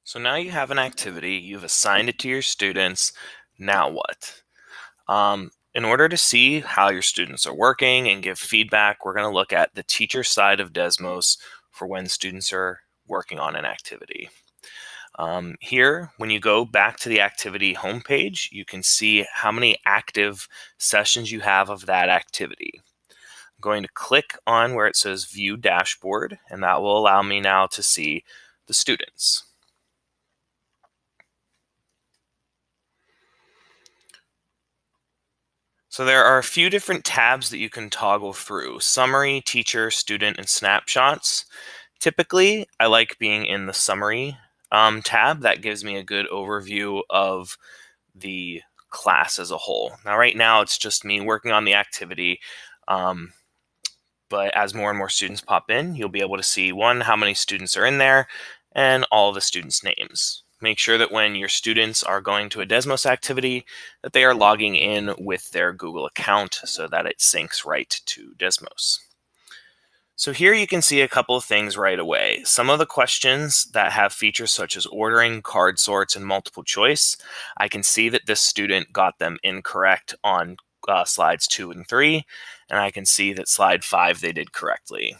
So now you have an activity, you've assigned it to your students. Now what? In order to see how your students are working and give feedback, we're going to look at the teacher side of Desmos for when students are working on an activity. Here, when you go back to the activity homepage, you can see how many active sessions you have of that activity. I'm going to click on where it says View Dashboard, and that will allow me now to see the students. So there are a few different tabs that you can toggle through: Summary, Teacher, Student, and Snapshots. Typically, I like being in the Summary tab. That gives me a good overview of the class as a whole. Now, right now, it's just me working on the activity. But as more and more students pop in, you'll be able to see, one, how many students are in there, and all the students' names. Make sure that when your students are going to a Desmos activity, that they are logging in with their Google account so that it syncs right to Desmos. So here you can see a couple of things right away. Some of the questions that have features such as ordering, card sorts, and multiple choice, I can see that this student got them incorrect on slides 2 and 3, and I can see that slide 5 they did correctly.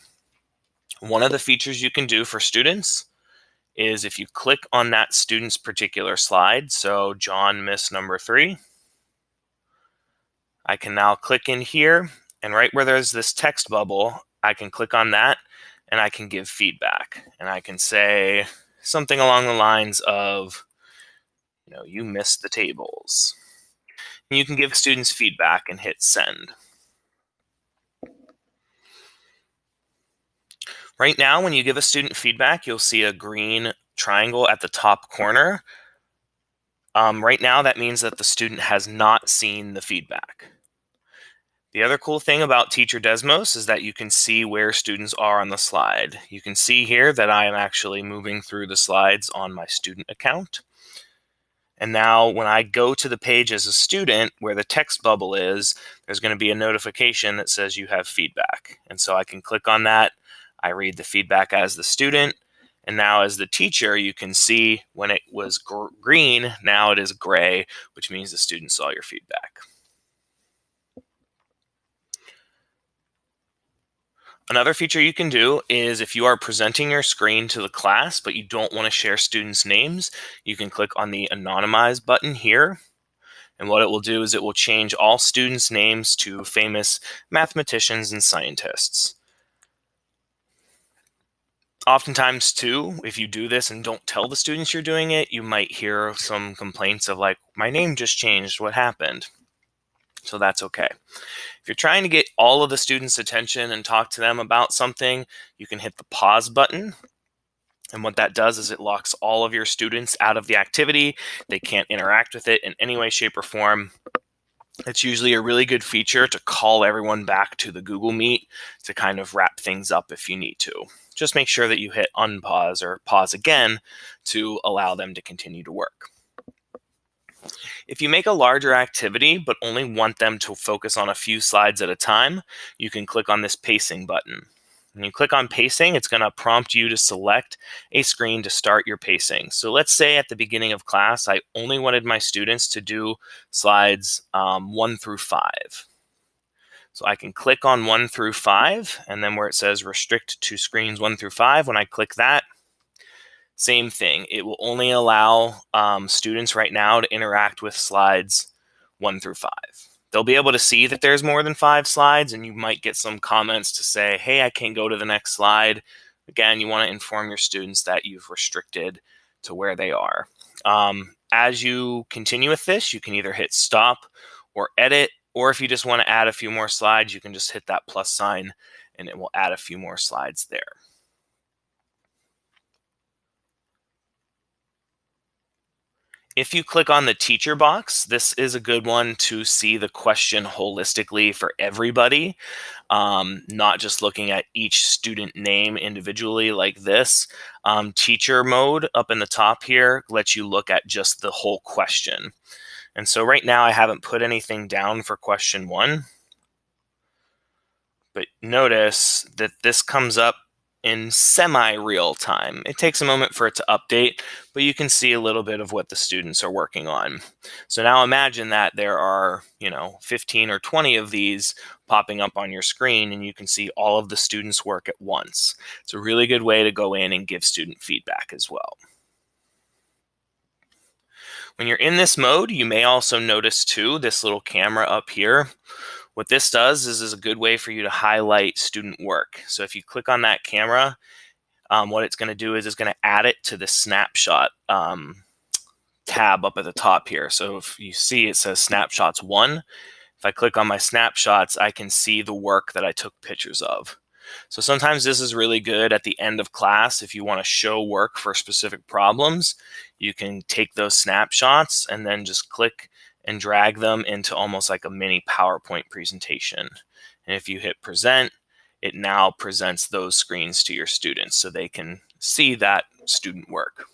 One of the features you can do for students is if you click on that student's particular slide, so John missed number 3, I can now click in here, and right where there's this text bubble, I can click on that and I can give feedback. And I can say something along the lines of, you missed the tables. And you can give students feedback and hit send. Right now, when you give a student feedback, you'll see a green triangle at the top corner. Right now, that means that the student has not seen the feedback. The other cool thing about Teacher Desmos is that you can see where students are on the slide. You can see here that I am actually moving through the slides on my student account. And now when I go to the page as a student where the text bubble is, there's going to be a notification that says you have feedback. And so I can click on that. I read the feedback as the student. And now as the teacher, you can see when it was green, now it is gray, which means the student saw your feedback. Another feature you can do is if you are presenting your screen to the class, but you don't want to share students' names, you can click on the Anonymize button here. And what it will do is it will change all students' names to famous mathematicians and scientists. Oftentimes, too, if you do this and don't tell the students you're doing it, you might hear some complaints of like, my name just changed, what happened? So that's okay. If you're trying to get all of the students' attention and talk to them about something, you can hit the pause button. And what that does is it locks all of your students out of the activity. They can't interact with it in any way, shape, or form. It's usually a really good feature to call everyone back to the Google Meet to kind of wrap things up if you need to. Just make sure that you hit unpause or pause again to allow them to continue to work. If you make a larger activity but only want them to focus on a few slides at a time, you can click on this pacing button. When you click on pacing, it's going to prompt you to select a screen to start your pacing. So let's say at the beginning of class, I only wanted my students to do slides 1 through 5. So I can click on 1 through 5, and then where it says restrict to screens 1 through 5, when I click that, same thing. It will only allow students right now to interact with slides 1 through 5. They'll be able to see that there's more than 5 slides, and you might get some comments to say, hey, I can't go to the next slide. Again, you want to inform your students that you've restricted to where they are. As you continue with this, you can either hit stop or edit, or if you just want to add a few more slides, you can just hit that plus sign and it will add a few more slides there. If you click on the teacher box, this is a good one to see the question holistically for everybody, not just looking at each student name individually like this. Teacher mode up in the top here lets you look at just the whole question. And so right now I haven't put anything down for question 1, but notice that this comes up in semi-real time. It takes a moment for it to update, but you can see a little bit of what the students are working on. So now imagine that there are, 15 or 20 of these popping up on your screen, and you can see all of the students' work at once. It's a really good way to go in and give student feedback as well. When you're in this mode, you may also notice too this little camera up here. What this does is a good way for you to highlight student work. So if you click on that camera, what it's going to do is it's going to add it to the snapshot tab up at the top here. So if you see it says snapshots 1, if I click on my snapshots, I can see the work that I took pictures of. So sometimes this is really good at the end of class. If you want to show work for specific problems, you can take those snapshots and then just click and drag them into almost like a mini PowerPoint presentation. And if you hit present, it now presents those screens to your students so they can see that student work.